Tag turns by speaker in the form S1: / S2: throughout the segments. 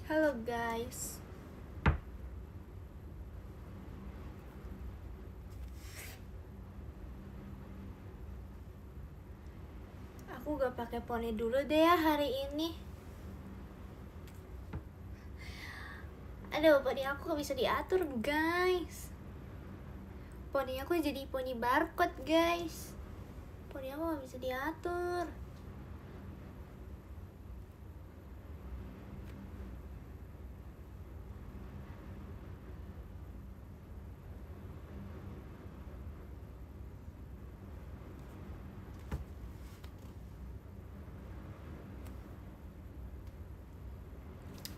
S1: Halo guys. Aku gak pakai poni dulu deh ya hari ini. Aduh, poni aku gak bisa diatur guys. Poni aku jadi poni barcode guys. Poni aku gak bisa diatur.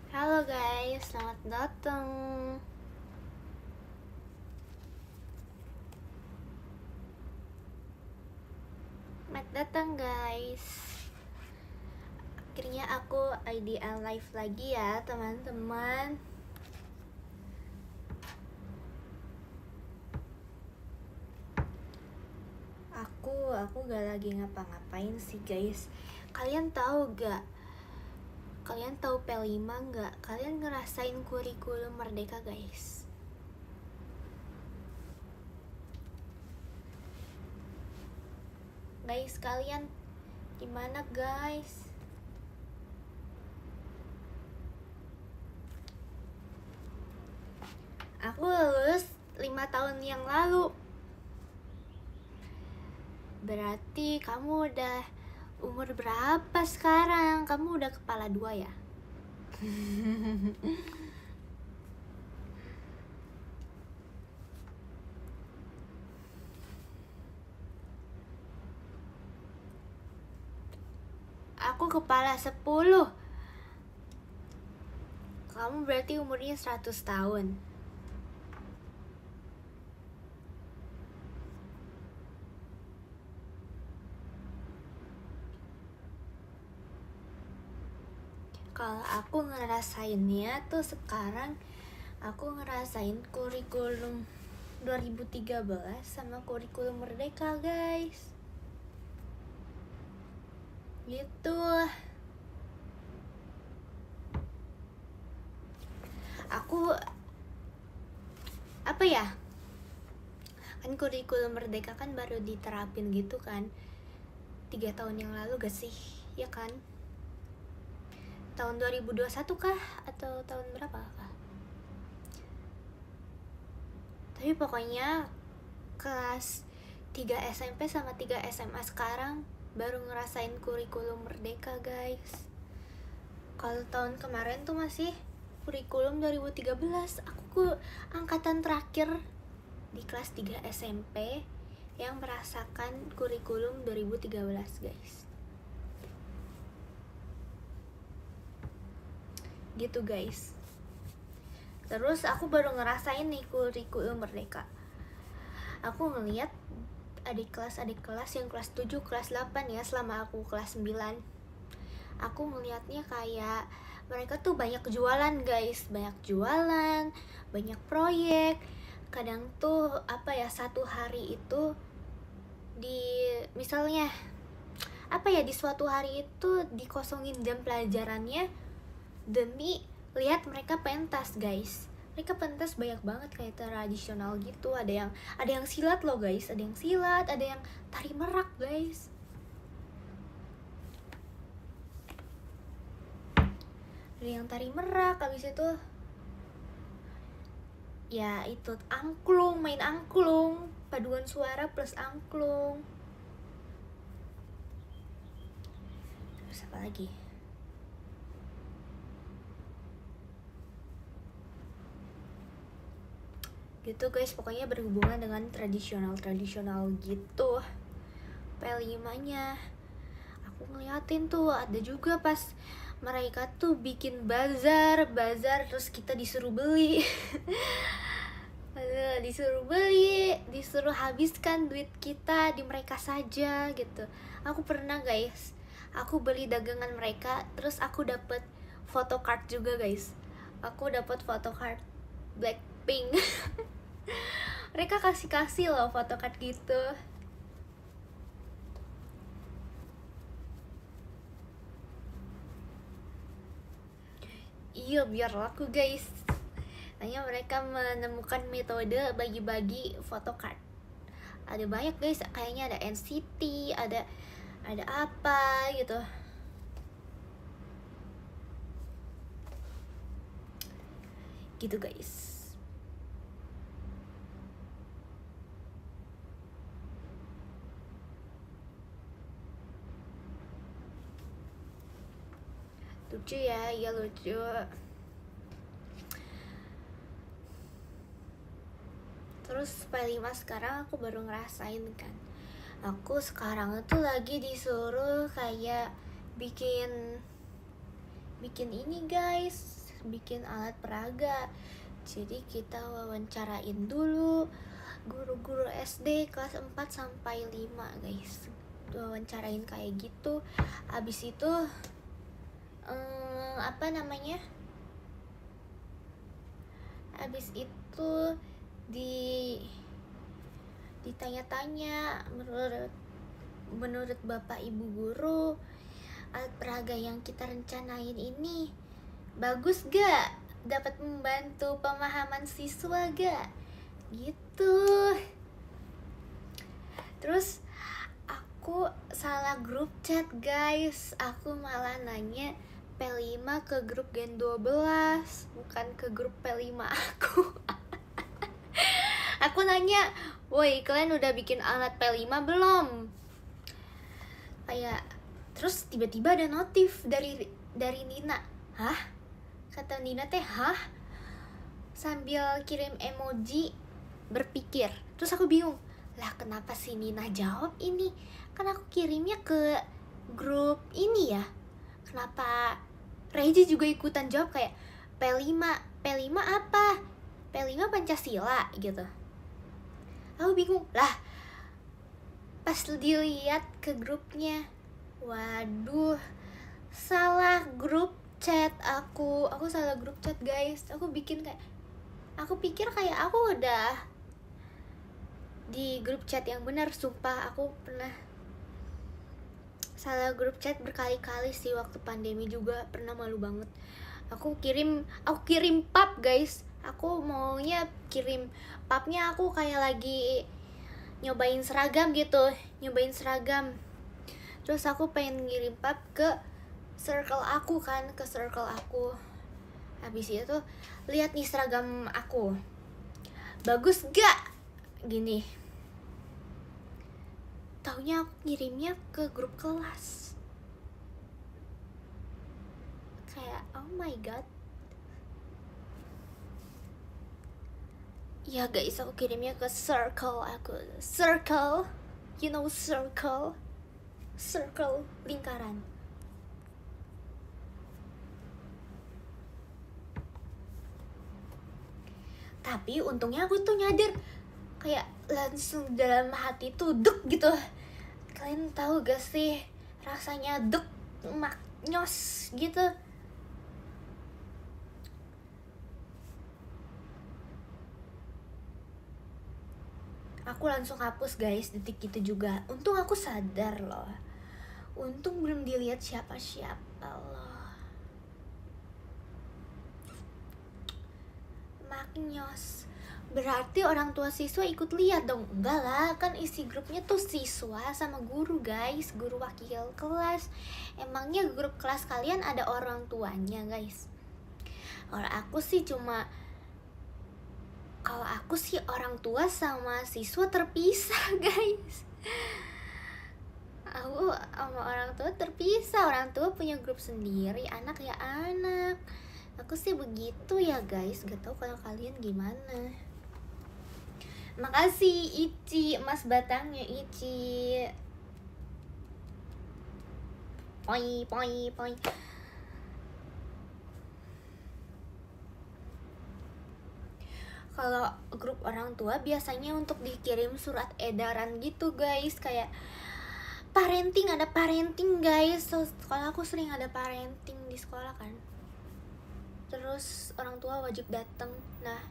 S1: Halo guys, selamat datang. Selamat datang guys. Akhirnya aku IDL live lagi ya teman-teman. Aku gak lagi ngapa-ngapain sih guys. Kalian tahu gak? Kalian tahu P5 nggak? Kalian ngerasain kurikulum merdeka guys? Guys, kalian gimana guys? Aku lulus 5 tahun yang lalu. Berarti kamu udah umur berapa sekarang? Kamu udah kepala 2 ya? Aku kepala 10. Kamu berarti umurnya 100 tahun. Kalau aku ngerasainnya tuh sekarang, aku ngerasain kurikulum 2013 sama kurikulum merdeka guys. Gitu. Aku apa ya? Kan kurikulum merdeka kan baru diterapin gitu kan 3 tahun yang lalu gak sih? Ya kan? Tahun 2021 kah? Atau tahun berapa kah? Tapi pokoknya kelas 3 SMP sama 3 SMA sekarang baru ngerasain kurikulum merdeka guys. Kalau tahun kemarin tuh masih kurikulum 2013. Aku angkatan terakhir di kelas 3 SMP yang merasakan kurikulum 2013 guys. Gitu guys. Terus aku baru ngerasain nih kurikulum merdeka. Aku ngeliat adik kelas yang kelas 7, kelas 8 ya, selama aku kelas 9. Aku ngeliatnya kayak mereka tuh banyak jualan guys, banyak jualan, banyak proyek. Kadang tuh apa ya, satu hari itu di misalnya apa ya, di suatu hari itu dikosongin jam pelajarannya demi lihat mereka pentas guys. Mereka pentas banyak banget kayak tradisional gitu. Ada yang silat loh guys, ada yang silat, ada yang tari merak guys. Ada yang tari merak, habis itu ya itu angklung, main angklung, paduan suara plus angklung. Terus apa lagi? Gitu guys, pokoknya berhubungan dengan tradisional gitu. P5-nya aku ngeliatin tuh ada juga pas mereka tuh bikin bazar terus kita disuruh beli. Disuruh habiskan duit kita di mereka saja gitu. Aku pernah guys, aku beli dagangan mereka, terus aku dapet photocard juga guys. Aku dapet photocard Blackpink. Mereka kasih loh photocard gitu. Iya, biar laku guys. Hanya mereka menemukan metode bagi-bagi photocard. Ada banyak guys, kayaknya ada NCT, ada apa gitu. Gitu guys. Lucu ya, iya lucu. Terus P5 sekarang aku baru ngerasain kan. Aku sekarang tuh lagi disuruh kayak bikin ini guys, bikin alat peraga. Jadi kita wawancarain dulu guru-guru SD kelas 4 sampai 5 guys. Wawancarain kayak gitu. Abis itu Abis itu ditanya-tanya menurut bapak ibu guru, alat peraga yang kita rencanain ini bagus gak? Dapat membantu pemahaman siswa gak? Gitu. Terus aku salah grup chat guys. Aku malah nanya P5 ke grup Gen 12, bukan ke grup P5 aku. Aku nanya, woi kalian udah bikin alat P5 belum? Kayak, terus tiba-tiba ada notif dari Nina. Hah? Kata Nina teh, hah? Sambil kirim emoji berpikir. Terus aku bingung, lah kenapa si Nina jawab ini? Kan aku kirimnya ke grup ini ya. Kenapa Reji juga ikutan jawab kayak P5 apa? P5 Pancasila gitu. Aku bingung lah. Pas dilihat ke grupnya, waduh, salah grup chat aku salah grup chat guys. Aku pikir kayak aku udah di grup chat yang benar. Sumpah aku pernah salah grup chat berkali-kali sih. Waktu pandemi juga pernah, malu banget. Aku kirim pap guys. Aku maunya kirim papnya, aku kayak lagi nyobain seragam gitu. Terus aku pengen ngirim pap ke circle aku kan, habis itu lihat nih seragam aku, bagus gak? Gini, taunya aku ngirimnya ke grup kelas. Kayak oh my god. Ya guys, aku kirimnya ke circle aku. Circle, you know circle lingkaran. Tapi untungnya aku tuh nyadar, kayak langsung dalam hati tuh duk gitu. Kalian tahu gak sih rasanya duk maknyos gitu? Aku langsung hapus guys detik itu juga. Untung aku sadar loh. Untung belum dilihat siapa-siapa loh. Maknyos. Berarti orang tua siswa ikut lihat dong? Enggak lah, kan isi grupnya tuh siswa sama guru guys, guru wakil kelas. Emangnya grup kelas kalian ada orang tuanya guys? Kalau aku sih orang tua sama siswa terpisah guys. Aku sama orang tua terpisah. Orang tua punya grup sendiri, anak ya anak. Aku sih begitu ya guys. Gak tau kalau kalian gimana. Makasih Ici, emas batangnya Ici. Poi. Kalau grup orang tua biasanya untuk dikirim surat edaran gitu guys. Kayak parenting, ada parenting guys. So, sekolah aku sering ada parenting di sekolah kan. Terus orang tua wajib datang. Nah,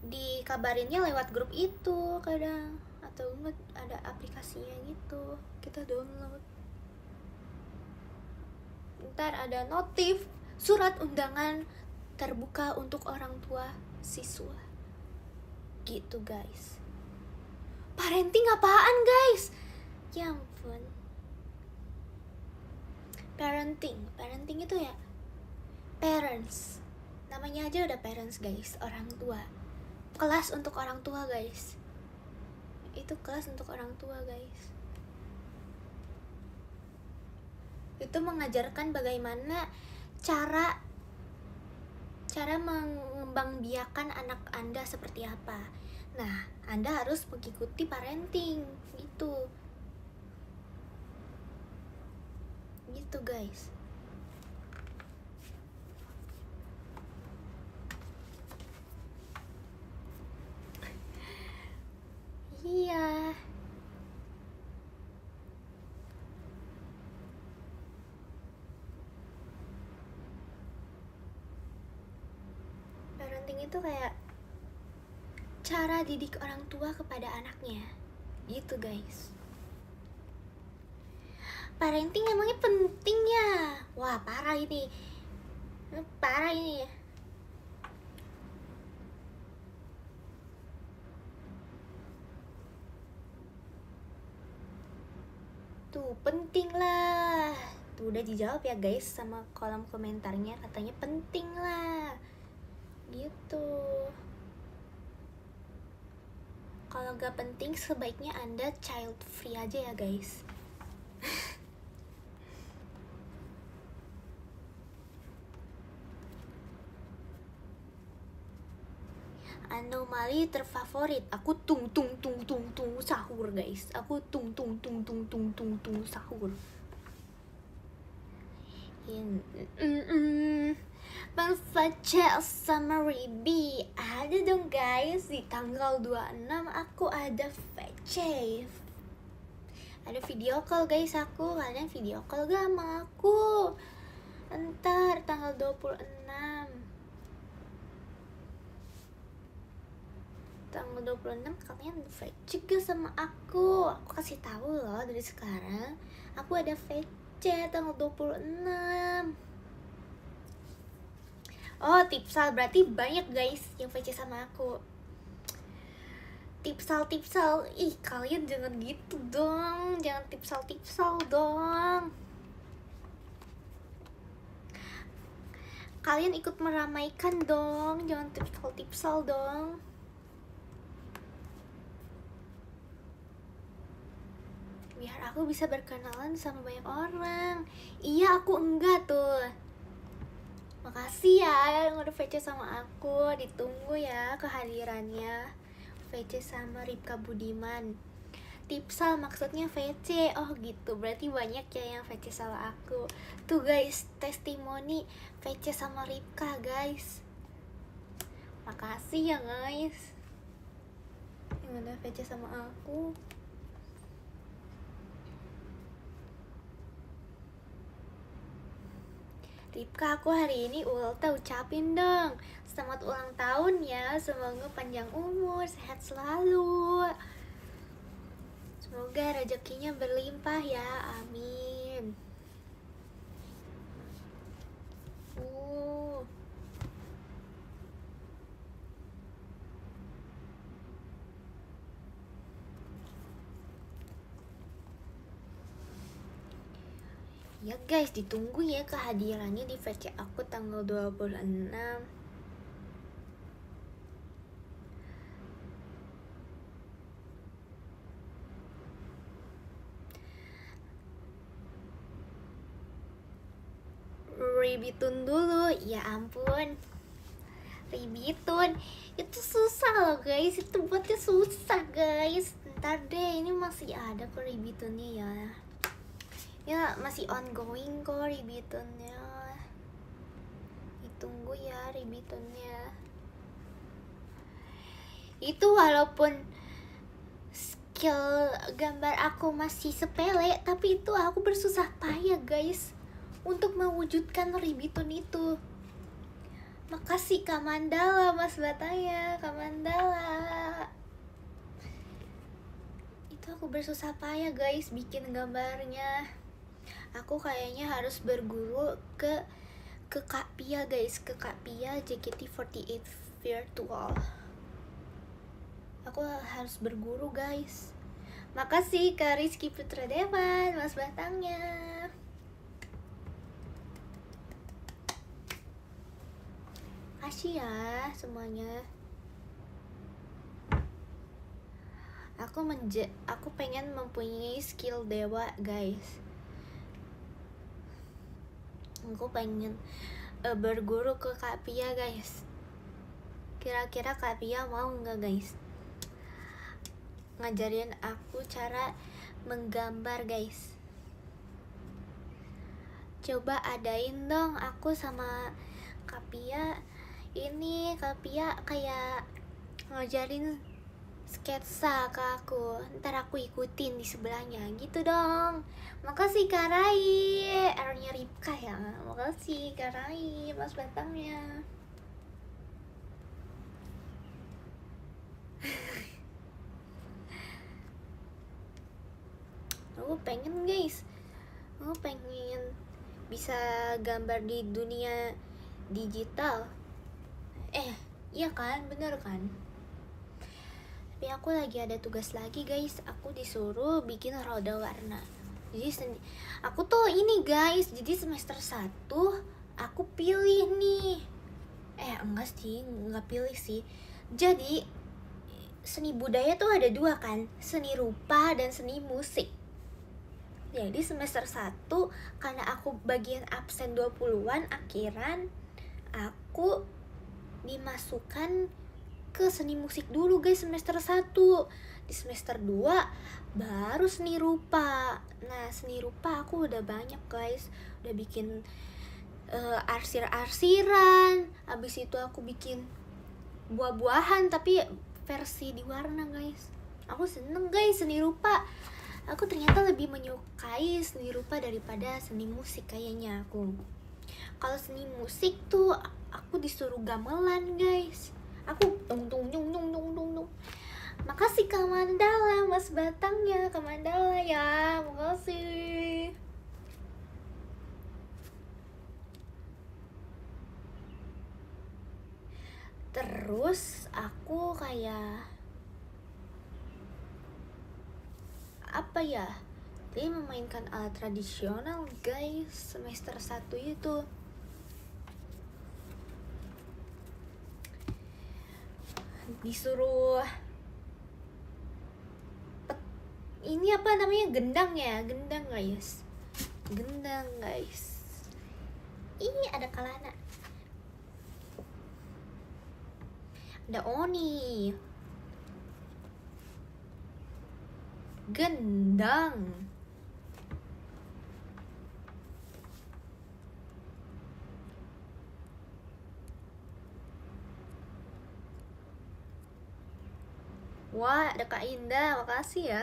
S1: dikabarinnya lewat grup itu kadang, atau enggak ada aplikasinya gitu, kita download. Ntar ada notif surat undangan terbuka untuk orang tua siswa. Gitu guys. Parenting apaan guys? Ya ampun. Parenting itu ya parents. Namanya aja udah parents guys, orang tua. Kelas untuk orang tua guys. Itu kelas untuk orang tua guys. Itu mengajarkan bagaimana cara mengembangbiakan anak Anda seperti apa. Nah, Anda harus mengikuti parenting gitu. Gitu guys. Iya. Parenting itu kayak cara didik orang tua kepada anaknya. Gitu guys. Parenting emangnya penting ya? Wah, parah ini. Parah ini. Tuh, penting lah. Tuh udah dijawab ya guys sama kolom komentarnya, katanya penting lah. Gitu. Kalau gak penting sebaiknya Anda child free aja ya guys. Anomali terfavorit, aku tung sahur guys. Aku tung sahur. Bang Fajar sama Ribi ada dong guys. Di tanggal 26 aku ada VC. Ada video call guys aku. Kalian video call gak sama aku? Entar tanggal 26. Tanggal 26 kalian VC juga sama aku. Aku kasih tahu loh dari sekarang. Aku ada VC tanggal 26. Oh, tipsal berarti banyak guys yang VC sama aku. Tipsal. Ih, kalian jangan gitu dong. Jangan tipsal dong. Kalian ikut meramaikan dong. Jangan tipsal dong. Biar aku bisa berkenalan sama banyak orang. Iya, aku enggak tuh. Makasih ya yang udah VC sama aku. Ditunggu ya kehadirannya. VC sama Ripka Budiman. Tipsal maksudnya VC. Oh gitu, berarti banyak ya yang VC sama aku. Tuh guys, testimoni VC sama Ripka guys. Makasih ya guys yang udah VC sama aku. Ripka, aku hari ini ulta ucapin dong. Selamat ulang tahun ya. Semoga panjang umur, sehat selalu. Semoga rezekinya berlimpah ya. Amin. Ya guys, ditunggu ya kehadirannya di VC aku tanggal 26. Ribitun dulu, ya ampun. Ribitun itu susah loh guys, itu buatnya susah guys. Ntar deh, ini masih ada kok ribitunnya ya. Ya masih ongoing kok ribitunnya. Ditunggu ya ribitunnya. Itu walaupun skill gambar aku masih sepele, tapi itu aku bersusah payah guys untuk mewujudkan ribitun itu. Makasih Kak Mandala, Mas Bataya, Kak Mandala. Itu aku bersusah payah guys bikin gambarnya. Aku kayaknya harus berguru ke ke Kak Pia guys, ke Kak Pia JKT48 virtual. Aku harus berguru guys. Makasih Kak Rizky Putra Dewan, Mas Batangnya. Kasih ya semuanya. Aku pengen mempunyai skill dewa guys. Aku pengen berguru ke Kak Pia guys. Kira-kira Kak Pia mau nggak guys ngajarin aku cara menggambar guys? Coba adain dong aku sama Kak Pia. Ini Kak Pia kayak ngajarin sketsa ke aku, ntar aku ikutin di sebelahnya gitu dong. Makasih Kak Rai, R-nya Ripka ya. Makasih Kak Rai, Mas Batangnya. Aku pengen guys, aku pengen bisa gambar di dunia digital. Iya kan, bener kan? Tapi aku lagi ada tugas lagi guys. Aku disuruh bikin roda warna. Jadi aku tuh ini guys, jadi semester 1 aku pilih nih. Enggak sih, enggak pilih sih. Jadi seni budaya tuh ada 2 kan, seni rupa dan seni musik. Jadi semester 1 karena aku bagian absen 20-an akhiran, aku dimasukkan ke seni musik dulu guys semester 1. Di semester 2 baru seni rupa. Nah seni rupa aku udah banyak guys, udah bikin arsir-arsiran. Abis itu aku bikin buah-buahan tapi versi di warna guys. Aku seneng guys seni rupa. Aku ternyata lebih menyukai seni rupa daripada seni musik kayaknya aku. Kalau seni musik tuh aku disuruh gamelan guys. Aku tung. Makasih Kak Mandala, Mas Batangnya, Kak Mandala ya. Makasih. Terus aku kayak apa ya? Dia memainkan alat tradisional guys semester 1 itu. Disuruh ini apa namanya, gendang ya, gendang guys. Ini ada Kalana, ada Oni, gendang. Wah, ada Kak Indah, makasih ya.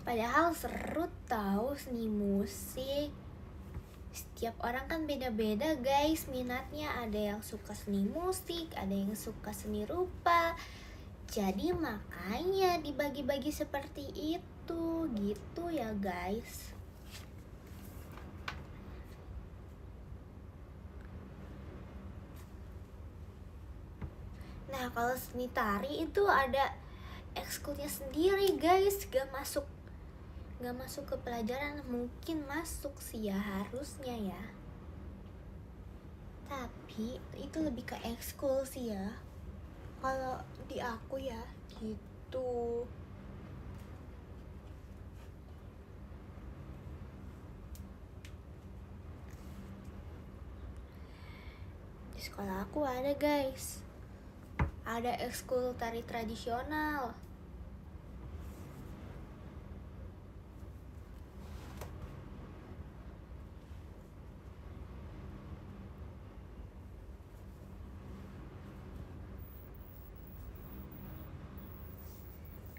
S1: Padahal seru tahu seni musik. Setiap orang kan beda-beda guys minatnya. Ada yang suka seni musik, ada yang suka seni rupa. Jadi makanya dibagi-bagi seperti itu gitu ya guys. Nah kalau seni tari itu ada ekskulnya sendiri guys, gak masuk ke pelajaran. Mungkin masuk sih ya, harusnya ya, tapi itu lebih ke ekskul sih ya kalau di aku ya gitu. Di sekolah aku ada guys, ada ekskul tari tradisional.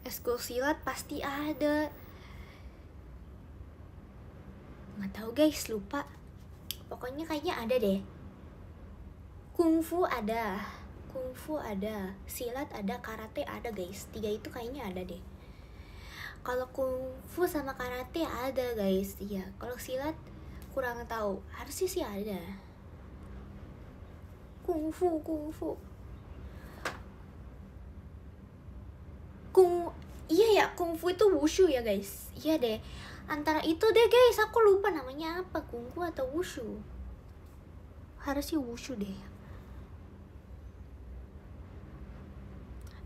S1: Ekskul silat pasti ada. Nggak tahu guys, lupa. Pokoknya kayaknya ada deh. Kungfu ada, silat ada, karate ada guys. 3 itu kayaknya ada deh. Kalau kungfu sama karate ada guys. Iya, kalau silat kurang tahu. Harusnya sih ada. Kungfu. Iya ya, kungfu itu wushu ya guys. Iya deh. Antara itu deh guys, aku lupa namanya apa, kungfu atau wushu. Harusnya wushu deh.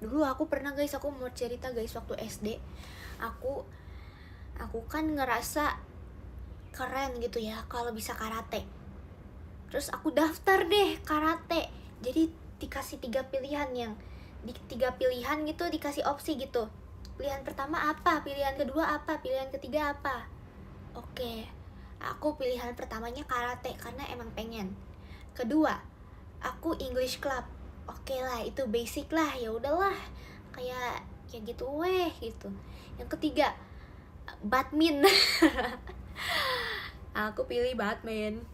S1: Dulu aku pernah guys, aku mau cerita guys, waktu SD aku kan ngerasa keren gitu ya kalau bisa karate. Terus aku daftar deh karate. Jadi dikasih 3 pilihan, yang di 3 pilihan gitu dikasih opsi gitu. Pilihan pertama apa, pilihan kedua apa, pilihan ketiga apa. Oke, aku pilihan pertamanya karate karena emang pengen. Kedua, aku English club. Oke lah, itu basic lah, ya udahlah, kayak gitu gitu. Yang ketiga, badminton. Aku pilih badminton.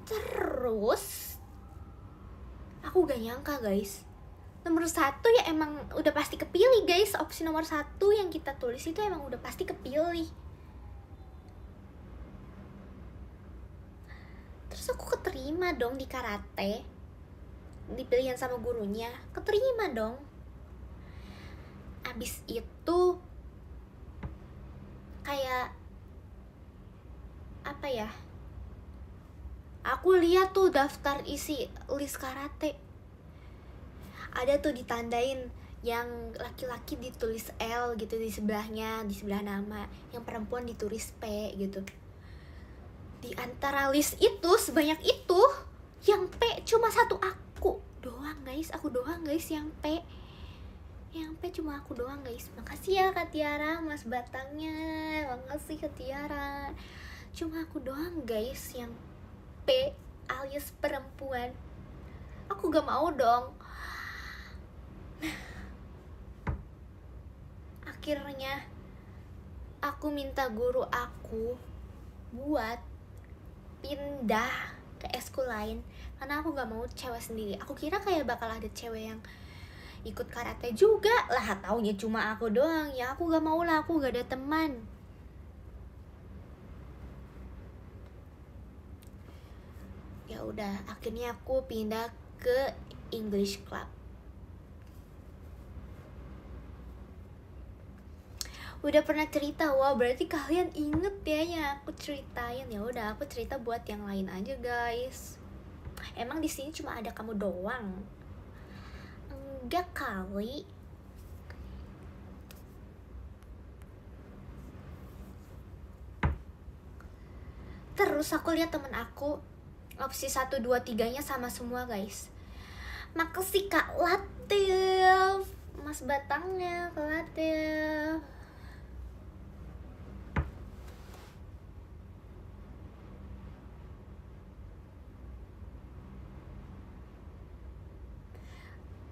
S1: Terus aku gak nyangka guys, nomor 1 ya emang udah pasti kepilih guys. Opsi nomor 1 yang kita tulis itu emang udah pasti kepilih. Terus aku keterima dong di karate, di pilihan sama gurunya, keterima dong. Abis itu kayak apa ya, aku lihat tuh daftar isi list karate, ada tuh ditandain, yang laki-laki ditulis L gitu di sebelahnya, di sebelah nama, yang perempuan ditulis P gitu. Di antara list itu sebanyak itu, yang P cuma satu aku doang guys. Aku doang guys yang P. Yang P cuma aku doang guys. Makasih ya Kak Tiara, Mas Batangnya. Makasih Kak Tiara. Cuma aku doang guys yang P alias perempuan. Aku gak mau dong. Akhirnya aku minta guru aku buat pindah ke eskul lain karena aku gak mau cewek sendiri. Aku kira kayak bakal ada cewek yang ikut karate juga lah, taunya cuma aku doang. Ya aku gak mau lah, aku gak ada teman. Ya udah, akhirnya aku pindah ke English club. Udah pernah cerita, wah berarti kalian inget ya yang aku ceritain. Ya udah, aku cerita buat yang lain aja guys. Emang di sini cuma ada kamu doang? Enggak kali. Terus aku lihat temen aku opsi 1, 2, 3-nya sama semua guys. Makasih Kak Latif, Mas Batangnya Kak Latif.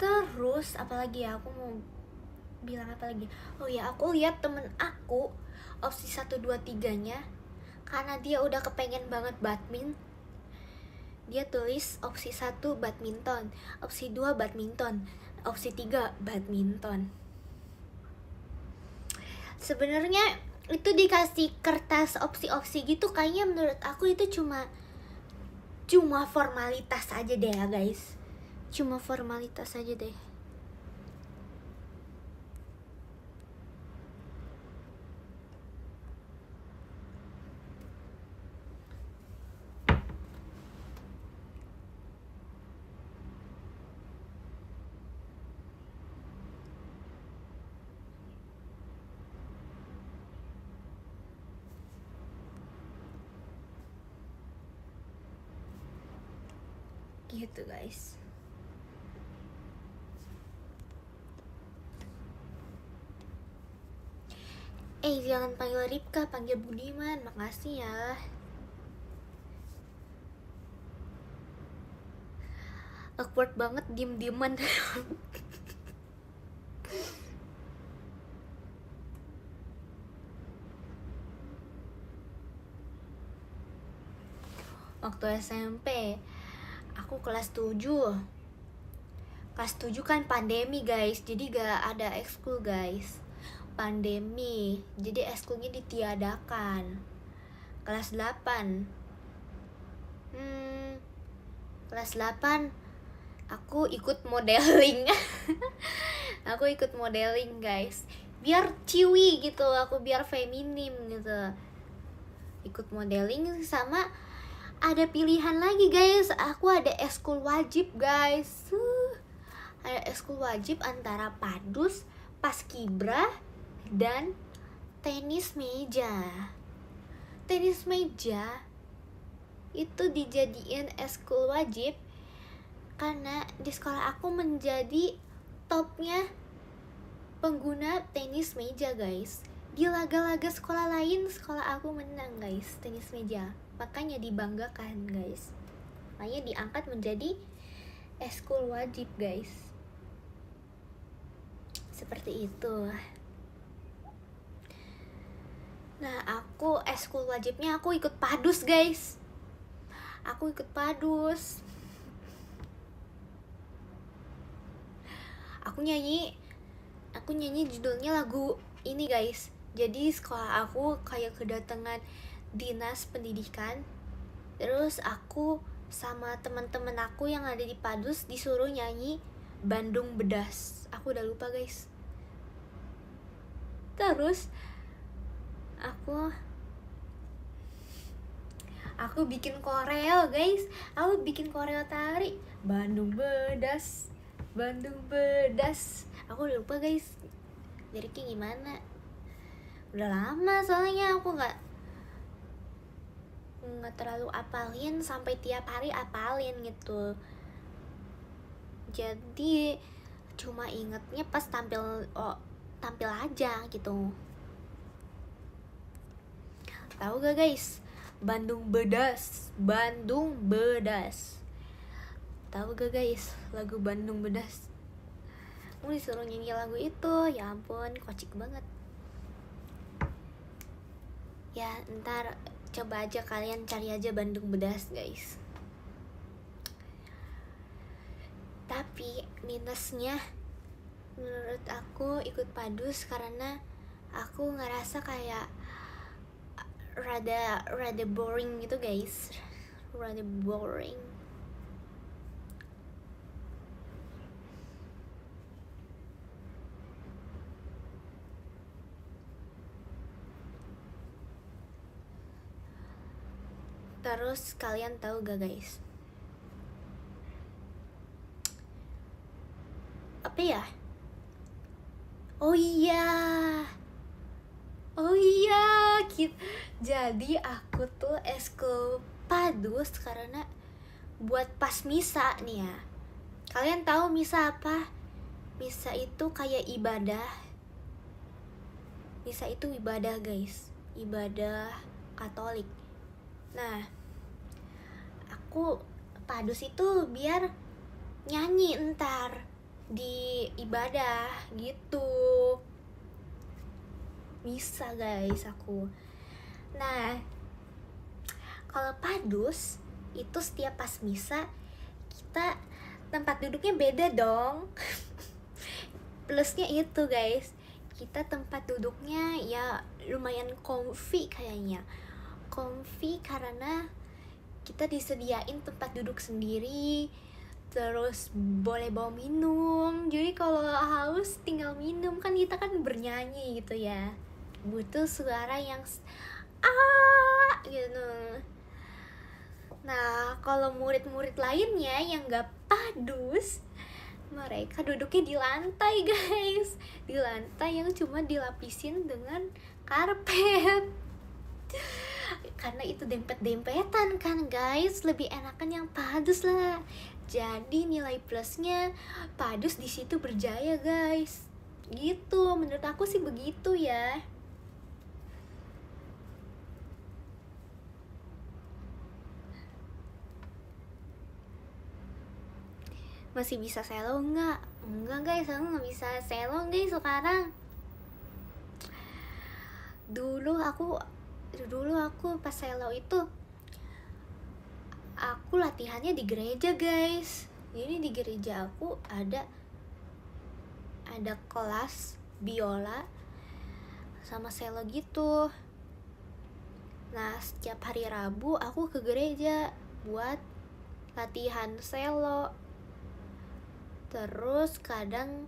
S1: Terus apalagi ya, aku mau bilang apa lagi. Oh ya, aku lihat temen aku opsi 1, 2, 3-nya, karena dia udah kepengen banget badminton, dia tulis opsi 1 badminton, opsi 2 badminton, opsi 3 badminton. Sebenarnya itu dikasih kertas opsi-opsi gitu, kayaknya menurut aku itu cuma formalitas aja deh ya guys. Cuma formalitas aja deh. Gitu guys. Jangan panggil Ripka, panggil Budiman. Makasih ya. Awkward banget diem-dieman. Waktu SMP Aku kelas 7. Kelas 7 kan pandemi guys, jadi gak ada ekskul guys. Pandemi, jadi ekskulnya ditiadakan. Kelas 8. Kelas 8 aku ikut modeling. Aku ikut modeling guys, biar ciwi gitu, aku biar feminim gitu. Ikut modeling sama ada pilihan lagi guys, aku ada ekskul wajib guys. Ada ekskul wajib antara padus, paskibra, dan tenis meja. Tenis meja itu dijadiin ekskul wajib karena di sekolah aku menjadi topnya pengguna tenis meja guys. Di laga-laga sekolah lain, sekolah aku menang guys tenis meja, makanya dibanggakan guys, makanya diangkat menjadi ekskul wajib guys. Seperti itu. Nah, aku ekskul wajibnya aku ikut padus guys. Aku ikut padus. Aku nyanyi judulnya lagu ini guys. Jadi sekolah aku kayak kedatangan dinas pendidikan. Terus aku sama teman-teman aku yang ada di padus disuruh nyanyi Bandung Bedas. Aku udah lupa guys. Terus aku bikin koreo guys. Aku bikin koreo tari Bandung Bedas, Bandung Bedas. Aku udah lupa guys liriknya gimana. Udah lama soalnya aku nggak terlalu apalin sampai tiap hari apalin gitu. Jadi cuma ingetnya pas tampil aja gitu. Tahu gak guys? Bandung Bedas, Bandung Bedas. Tahu gak guys lagu Bandung Bedas? Mau disuruh nyanyi lagu itu, ya ampun, kocik banget. Ya ntar coba aja kalian cari aja Bandung Bedas guys. Tapi minusnya menurut aku ikut padus karena aku ngerasa kayak rada boring gitu guys. Rada boring. Terus kalian tahu gak guys? Apa ya? Oh iya, jadi aku tuh ekskul padus karena buat pas misa nih ya. Kalian tahu misa apa? Misa itu kayak ibadah. Misa itu ibadah guys, ibadah Katolik. Nah, aku padus itu biar nyanyi entar di ibadah gitu. Bisa guys aku. Nah, kalau padus itu setiap pas misa kita tempat duduknya beda dong. Plusnya itu guys, kita tempat duduknya ya lumayan comfy kayaknya. Comfy karena kita disediain tempat duduk sendiri. Terus boleh bawa minum. Jadi kalau haus tinggal minum, kan kita kan bernyanyi gitu ya. Butuh suara yang gitu. Nah, kalau murid-murid lainnya yang gak padus, mereka duduknya di lantai guys. Di lantai yang cuma dilapisin dengan karpet. Karena itu dempet-dempetan kan guys, lebih enakan yang padus lah. Jadi nilai plusnya padus di situ berjaya guys. Gitu, menurut aku sih begitu ya. Masih bisa selo nggak? Enggak guys, aku nggak bisa selo guys sekarang. Dulu aku pas selo itu aku latihannya di gereja guys. Jadi di gereja aku ada kelas biola sama selo gitu. Nah setiap hari Rabu aku ke gereja buat latihan selo. Terus kadang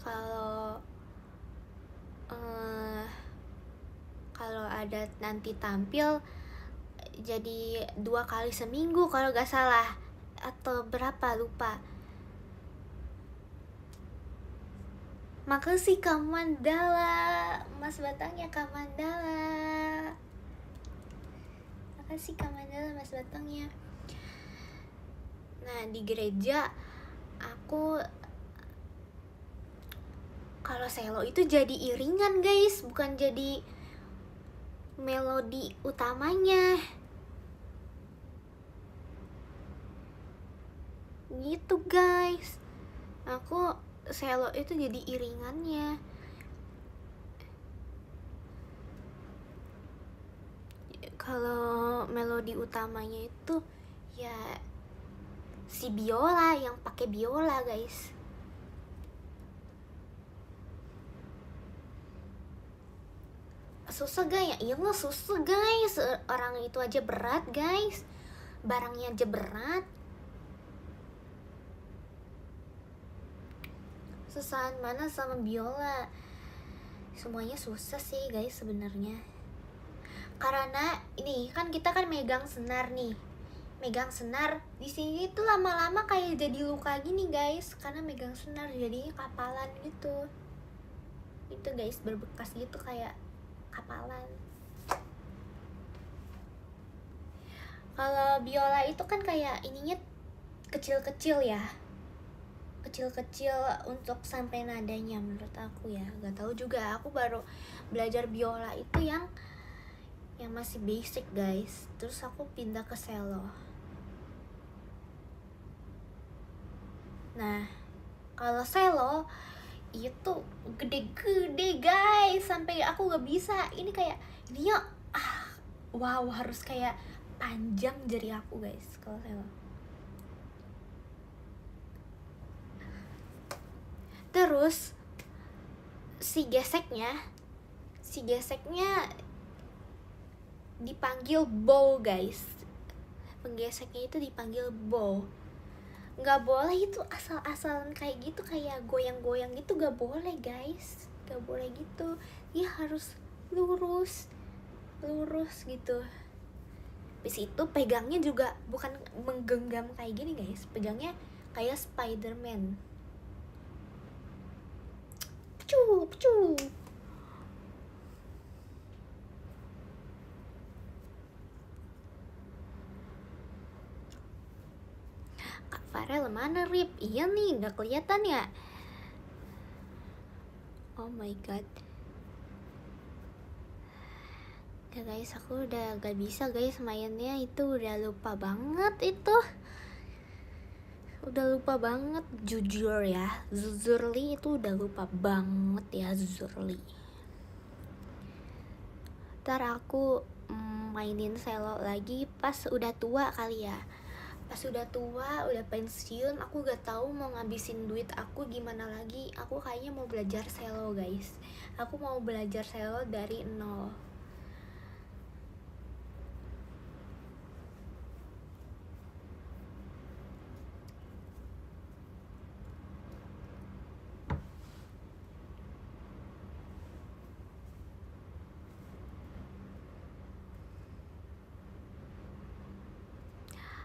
S1: kalau ada nanti tampil jadi 2 kali seminggu kalau gak salah, atau berapa lupa. Makasih Kak Mandala, Mas Batangnya Kak Mandala. Makasih Kak Mandala, Mas Batangnya. Nah di gereja aku kalau selo itu jadi iringan guys, bukan jadi melodi utamanya. Gitu guys, aku selo itu jadi iringannya. Kalau melodi utamanya itu ya si biola, yang pakai biola guys. Susah guys, ya iyalah susah guys, orang itu aja berat guys, barangnya aja berat. Susahan mana sama biola, semuanya susah sih guys sebenarnya. Karena ini kan kita kan megang senar nih, megang senar di sini tuh lama-lama kayak jadi luka gini guys, karena megang senar jadinya kapalan gitu. Itu guys, berbekas gitu kayak kapalan. Kalau biola itu kan kayak ininya kecil-kecil ya, kecil-kecil untuk sampai nadanya menurut aku ya. Gak tahu juga, aku baru belajar biola itu yang masih basic guys. Terus aku pindah ke selo. Nah kalau selo itu gede-gede guys, sampai aku gak bisa. Ini kayak dia wow, harus kayak panjang jari aku guys kalau selo. Terus si geseknya dipanggil bow guys. Penggeseknya itu dipanggil bow. Nggak boleh itu asal-asalan kayak gitu, kayak goyang-goyang gitu, nggak boleh guys, nggak boleh gitu. Dia harus lurus gitu. Habis itu pegangnya juga bukan menggenggam kayak gini guys, pegangnya kayak Spiderman. Pucu. Kak Farel mana Rip? Iya nih, nggak kelihatan ya. Oh my god. Ya guys, aku udah gak bisa guys mainnya, itu udah lupa banget itu. Udah lupa banget, jujur ya, Zuzurli itu udah lupa banget ya, Zuzurli. Ntar aku mainin selo lagi pas udah tua kali ya. Pas udah tua, udah pensiun, aku gak tahu mau ngabisin duit aku gimana lagi. Aku kayaknya mau belajar selo guys. Aku mau belajar selo dari nol.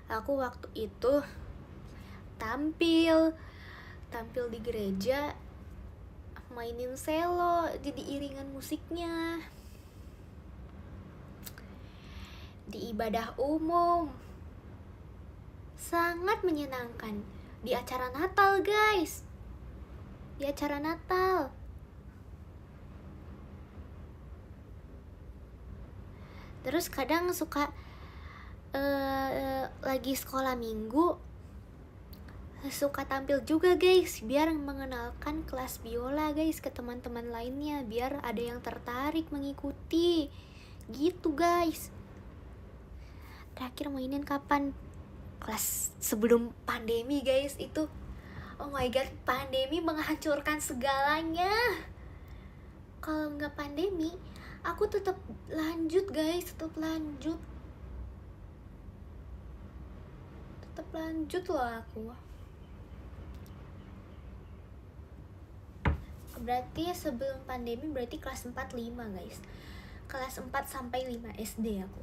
S1: Aku waktu itu tampil di gereja, mainin selo jadi iringan musiknya. Di ibadah umum, sangat menyenangkan. Di acara Natal guys, di acara Natal. Terus kadang suka lagi sekolah minggu suka tampil juga guys, biar mengenalkan kelas biola guys ke teman-teman lainnya, biar ada yang tertarik mengikuti gitu guys. Terakhir mainin kapan? kelas sebelum pandemi guys. Itu oh my god, pandemi menghancurkan segalanya. Kalau nggak pandemi aku tetap lanjut guys, tetap lanjut loh aku. Berarti sebelum pandemi berarti kelas 4-5 guys. Kelas 4 sampai 5 SD aku.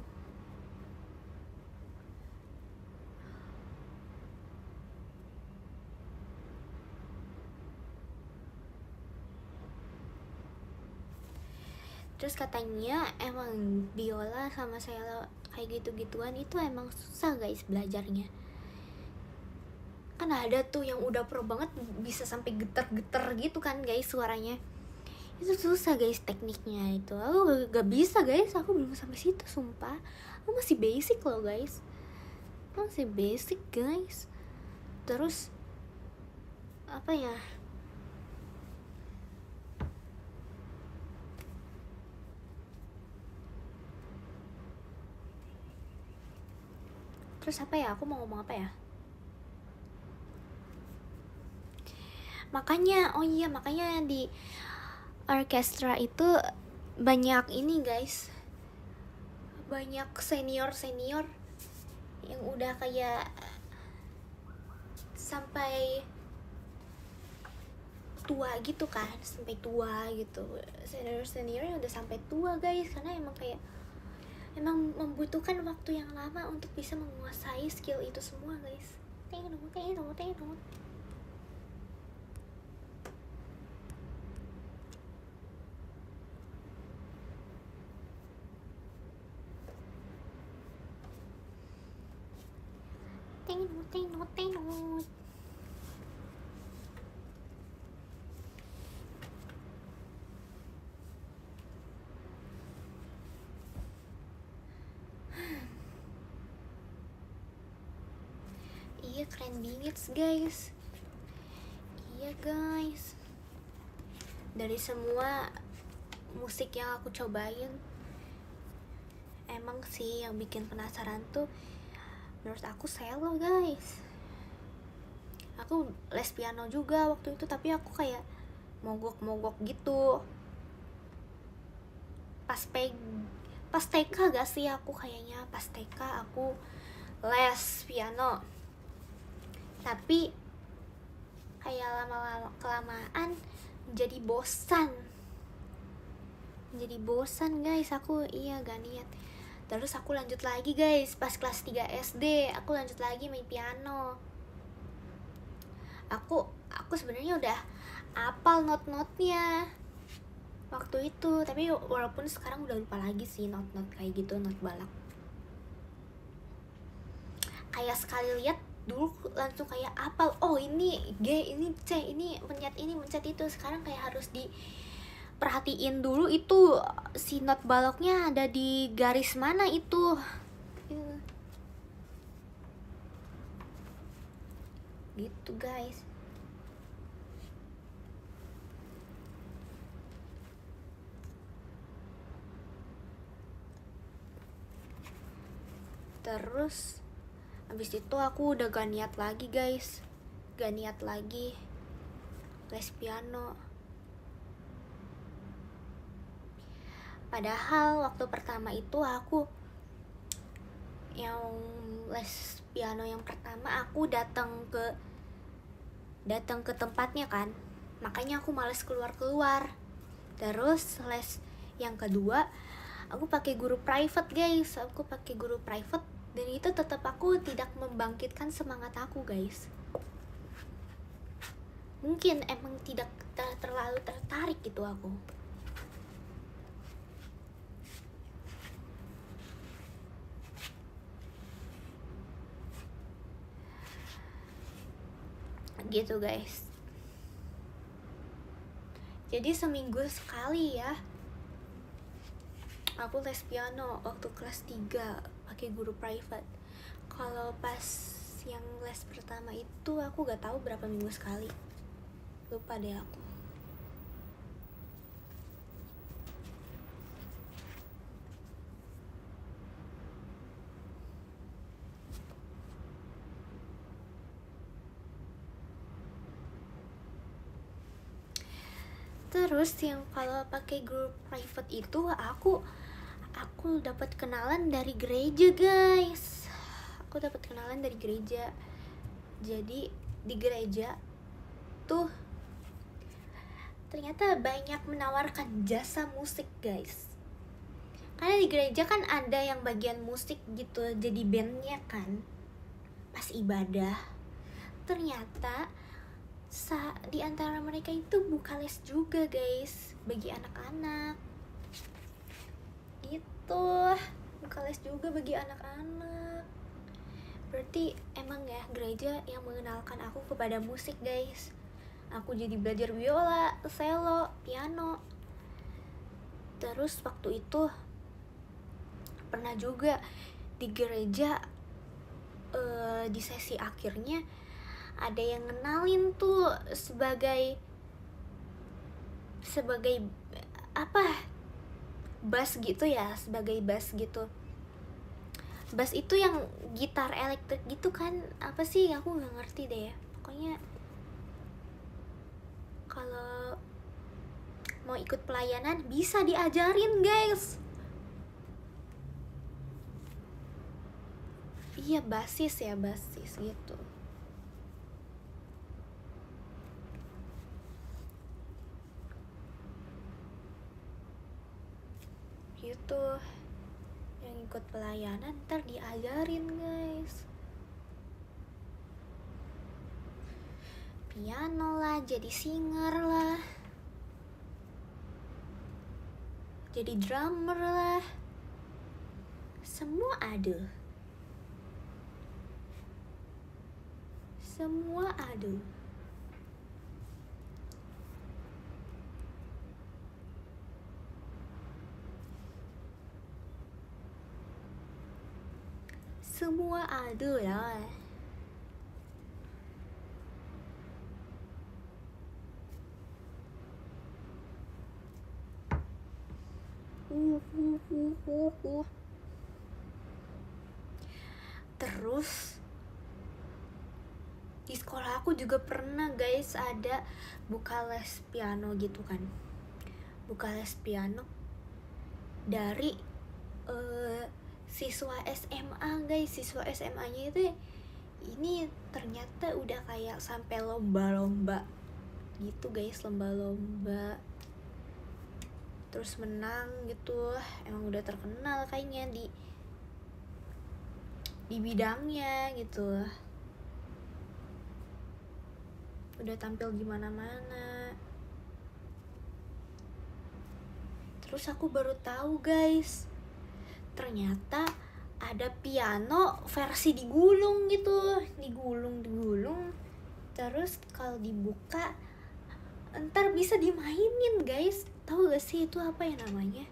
S1: Terus katanya emang biola sama cello kayak gitu-gituan itu emang susah guys belajarnya. Kan ada tuh yang udah pro banget bisa sampai geter-geter gitu kan guys suaranya. Itu susah guys tekniknya itu. Aku gak bisa guys, aku belum sampai situ sumpah. Aku masih basic loh guys. Masih basic guys. Terus apa ya? Terus apa ya? Aku mau ngomong apa ya? Makanya, oh iya, makanya di orkestra itu banyak ini guys. Banyak senior-senior yang udah kayak sampai tua gitu kan, sampai tua gitu. Senior-senior yang udah sampai tua guys, karena emang membutuhkan waktu yang lama untuk bisa menguasai skill itu semua guys. Tengok. Iya keren banget guys. Iya guys. Dari semua musik yang aku cobain, emang sih yang bikin penasaran tuh menurut aku cello guys. Aku les piano juga waktu itu, tapi aku kayak mogok gitu. Pas TK gak sih aku kayaknya, pas TK aku les piano. Tapi kayak lama-lama kelamaan jadi bosan guys. Aku gak niat. Terus aku lanjut lagi guys, pas kelas 3 SD aku lanjut lagi main piano. Aku sebenarnya udah apal not-notnya waktu itu, tapi walaupun sekarang udah lupa lagi sih not-not kayak gitu, not balak. Kayak sekali lihat dulu langsung kayak apal, oh ini G, ini C, ini mencet itu. Sekarang kayak harus diperhatiin dulu itu si not baloknya ada di garis mana itu. Gitu guys. Terus habis itu aku udah gak niat lagi guys, gak niat lagi les piano. Padahal waktu pertama itu aku yang les piano yang pertama aku datang ke tempatnya kan, makanya aku males keluar. Terus les yang kedua aku pakai guru private guys, dan itu tetap aku tidak membangkitkan semangat aku guys. Mungkin emang tidak terlalu tertarik gitu aku. Gitu guys. Jadi seminggu sekali ya aku les piano waktu kelas 3 pakai guru private. Kalau pas yang les pertama itu aku gak tahu berapa minggu sekali, lupa deh aku. Terus yang kalau pakai grup private itu aku dapat kenalan dari gereja, guys. Aku dapat kenalan dari gereja. Jadi di gereja tuh ternyata banyak menawarkan jasa musik, guys. Karena di gereja kan ada yang bagian musik gitu, jadi bandnya kan pas ibadah. Ternyata di antara mereka itu buka les juga, guys, bagi anak-anak gitu. Buka les juga bagi anak-anak. Berarti emang ya gereja yang mengenalkan aku kepada musik, guys. Aku jadi belajar biola, cello, piano. Terus waktu itu pernah juga di gereja di sesi akhirnya ada yang ngenalin tuh sebagai apa, bass gitu ya, sebagai bass gitu. Bass itu yang gitar elektrik gitu kan, apa sih, aku nggak ngerti deh ya. Pokoknya kalau mau ikut pelayanan bisa diajarin, guys. Iya, basis gitu. Gitu. Yang ikut pelayanan ntar diajarin, guys. Piano lah, jadi singer lah, jadi drummer lah. Semua ada. Semua ada. Semua ada lah. Terus di sekolah aku juga pernah, guys, ada buka les piano gitu kan. Buka les piano dari siswa SMA, guys. Siswa SMA-nya itu ini ternyata udah kayak sampai lomba-lomba gitu, guys. Lomba-lomba terus menang gitu. Emang udah terkenal kayaknya di bidangnya gitu. Udah tampil di mana-mana. Terus aku baru tahu, guys, ternyata ada piano versi digulung gitu, digulung. Terus kalau dibuka ntar bisa dimainin, guys. Tahu gak sih itu apa ya namanya?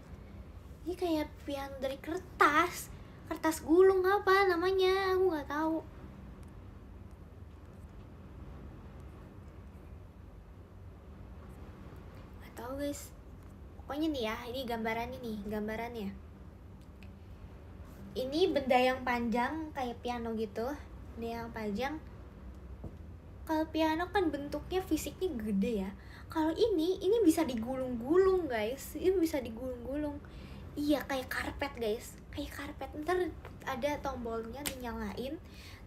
S1: Ini kayak piano dari kertas gulung, apa namanya? Aku nggak tahu. Nggak tahu, guys. Pokoknya nih ya, ini gambarannya. Ini benda yang panjang kayak piano gitu, benda yang panjang. Kalau piano kan bentuknya fisiknya gede ya. Kalau ini bisa digulung-gulung, guys. Ini bisa digulung-gulung. Iya, kayak karpet, guys. Kayak karpet. Ntar ada tombolnya dinyalain,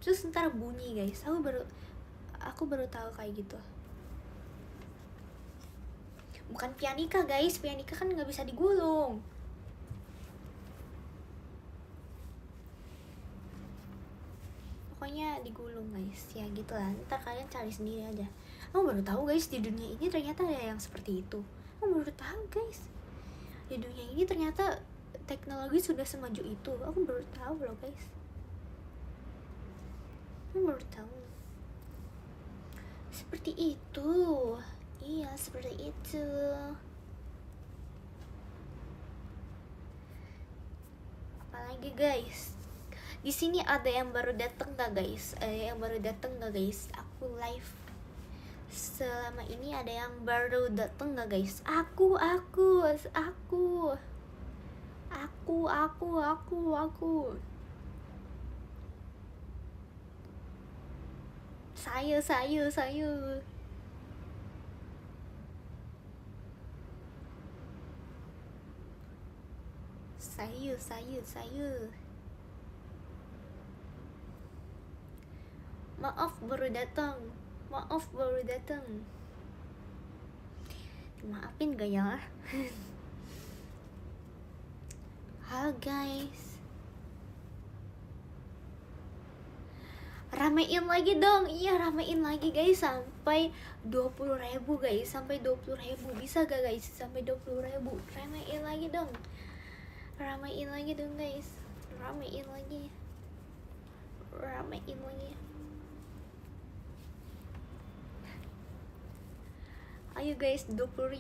S1: terus ntar bunyi, guys. Aku baru tahu kayak gitu. Bukan pianika, guys. Pianika kan nggak bisa digulung. Pokoknya digulung, guys. Ya gitu lah. Ntar kalian cari sendiri aja. Aku baru tahu, guys, di dunia ini ternyata ada yang seperti itu. Aku baru tahu, guys. Di dunia ini ternyata teknologi sudah semaju itu. Aku baru tahu loh, guys. Aku baru tahu. Seperti itu. Iya, seperti itu. Apalagi, guys? Di sini ada yang baru datang gak, guys? Aku live selama ini ada yang baru datang gak, guys? Aku saya Saya. Maaf baru datang. Maafin gak ya? Halo guys. Ramein lagi dong. Iya, ramein lagi guys sampai 20.000 guys, sampai 20.000. Bisa gak guys sampai 20.000? Ramein lagi dong guys. Ramein lagi. Ayo guys, 20.000.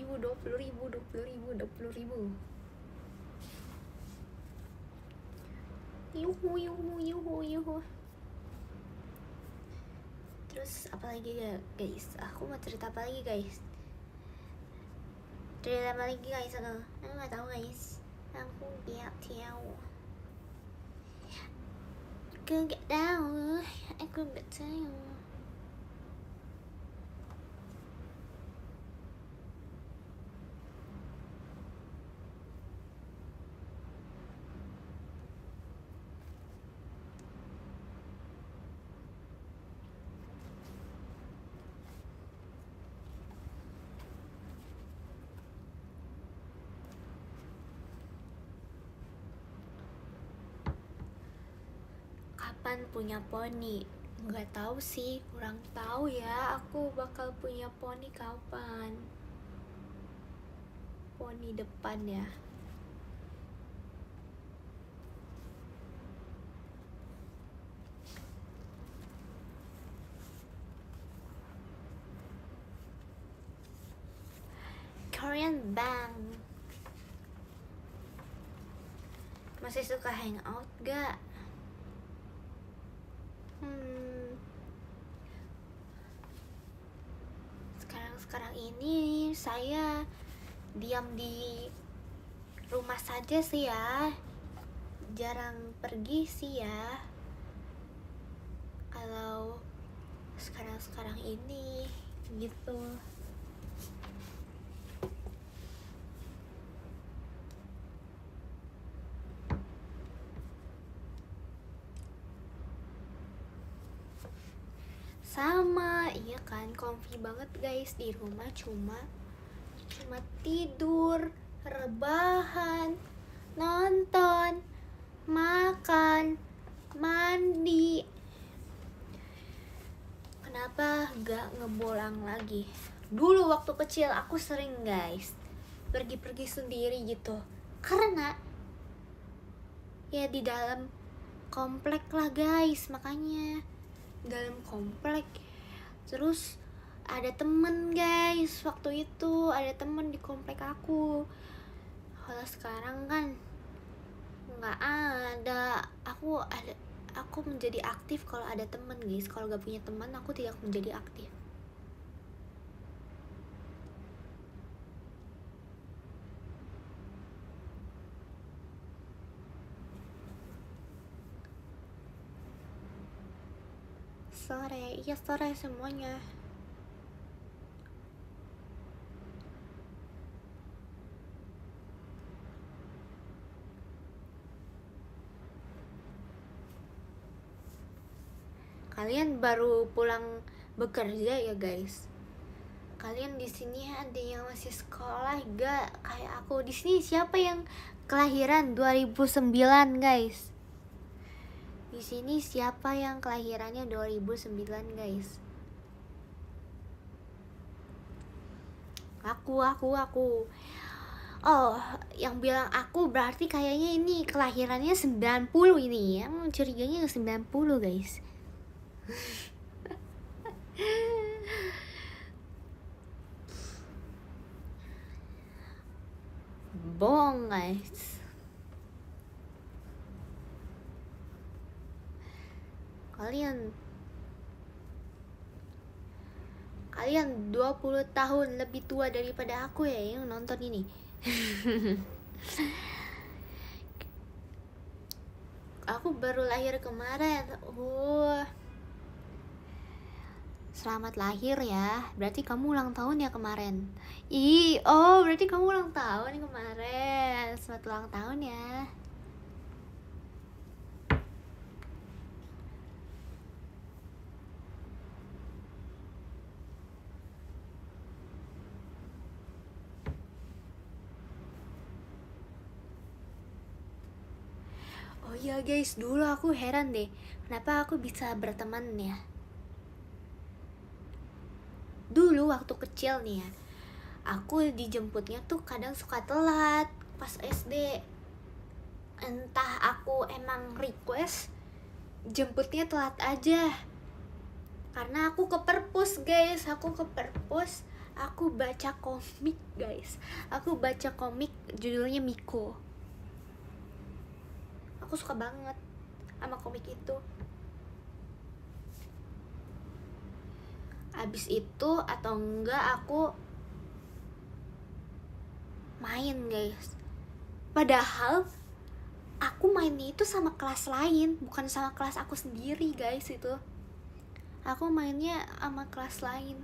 S1: Yuhu. Terus apa lagi guys? Aku mau cerita apa lagi guys? Cerita apa lagi guys? Aku nggak tahu guys. Aku nggak tahu. Aku nggak tahu. Kapan punya poni? Nggak tahu sih, kurang tahu ya. Aku bakal punya poni kapan? Poni depan ya. Korean Bang. Masih suka hangout gak? Sekarang ini saya diam di rumah saja sih ya. Jarang pergi sih ya. Kalau sekarang ini gitu. Sama, iya kan, comfy banget guys di rumah, cuma tidur, rebahan, nonton, makan, mandi. Kenapa gak ngebolang lagi? Dulu waktu kecil aku sering guys pergi-pergi sendiri gitu, karena ya di dalam komplek lah guys, makanya dalam komplek. Terus ada temen guys, waktu itu ada temen di komplek aku. Kalau sekarang kan nggak ada. Aku menjadi aktif kalau ada temen guys. Kalau gak punya teman aku tidak menjadi aktif. Sore semuanya. Kalian baru pulang bekerja ya guys? Kalian di sini ada yang masih sekolah gak? Kayak aku di sini siapa yang kelahiran 2009 guys? Di sini siapa yang kelahirannya 2009 guys? Aku. Oh, yang bilang aku berarti kayaknya ini kelahirannya 90 ini ya. Curiganya 90 guys. Bohong guys. Kalian 20 tahun lebih tua daripada aku ya yang nonton ini. Aku baru lahir kemarin. Selamat lahir ya. Berarti kamu ulang tahun ya kemarin. Oh, berarti kamu ulang tahun kemarin. Selamat ulang tahun ya. Oh iya guys, dulu aku heran deh, kenapa aku bisa berteman ya. Dulu waktu kecil nih ya, aku dijemputnya tuh kadang suka telat pas SD. Entah aku emang request jemputnya telat aja, karena aku ke perpus guys. Aku baca komik guys. Aku baca komik judulnya Miko. Aku suka banget sama komik itu. Abis itu atau enggak aku main guys. Padahal aku mainnya itu sama kelas lain, bukan sama kelas aku sendiri guys. Itu aku mainnya sama kelas lain.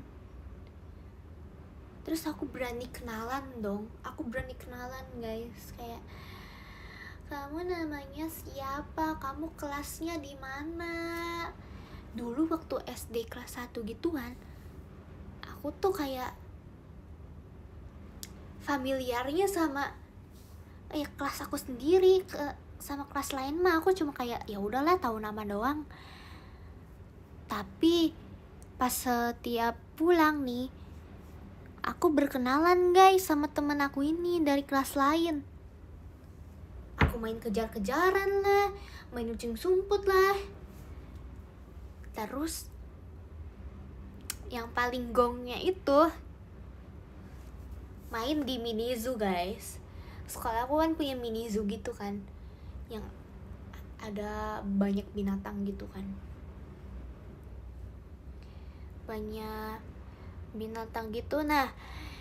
S1: Terus aku berani kenalan dong. Aku berani kenalan guys. Kayak, kamu namanya siapa? Kamu kelasnya di mana? Dulu waktu SD kelas 1 gituan, aku tuh kayak familiarnya sama kelas aku sendiri. Sama kelas lain mah aku cuma kayak ya udahlah tahu nama doang. Tapi pas setiap pulang nih, aku berkenalan guys sama temen aku ini dari kelas lain. Aku main kejar-kejaran lah, main ucing sumput lah. Terus yang paling gongnya itu main di mini zoo guys. Sekolah aku kan punya mini zoo gitu kan, yang ada banyak binatang gitu kan. Banyak binatang gitu. Nah,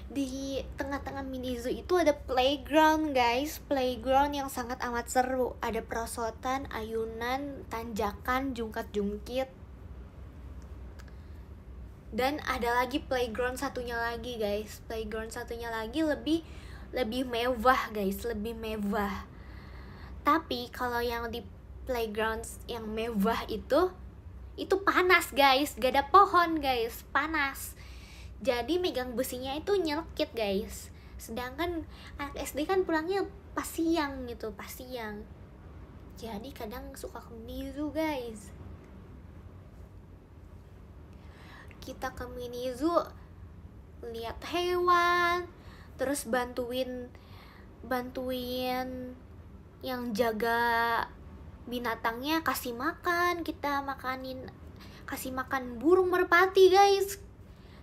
S1: di tengah-tengah mini zoo itu ada playground guys. Playground yang sangat amat seru. Ada perosotan, ayunan, tanjakan, jungkat-jungkit. Dan ada lagi playground satunya lagi guys. Playground satunya lagi lebih mewah guys, lebih mewah. Tapi kalau yang di playground yang mewah itu panas guys, gak ada pohon guys, panas. Jadi megang besinya itu nyelkit guys. Sedangkan anak SD kan pulangnya pas siang gitu, pas siang. Jadi kadang suka ke mini zoo guys. Kita ke mini zoo lihat hewan, terus bantuin yang jaga binatangnya kasih makan. Kita kasih makan burung merpati guys.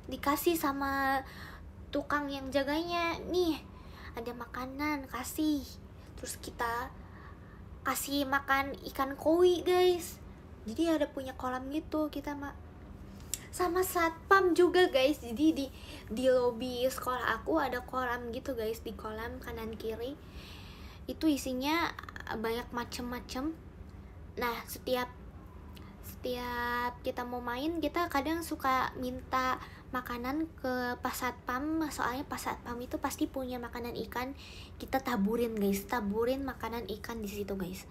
S1: Dikasih sama tukang yang jaganya, nih ada makanan, kasih. Terus kita kasih makan ikan koi guys. Jadi ada punya kolam gitu. Kita sama satpam juga guys. Jadi di lobi sekolah aku ada kolam gitu guys. Di kolam kanan kiri itu isinya banyak macem-macem. Nah, setiap kita mau main, kita kadang suka minta makanan ke pas satpam. Soalnya pas satpam itu pasti punya makanan ikan. Kita taburin guys, taburin makanan ikan di situ guys.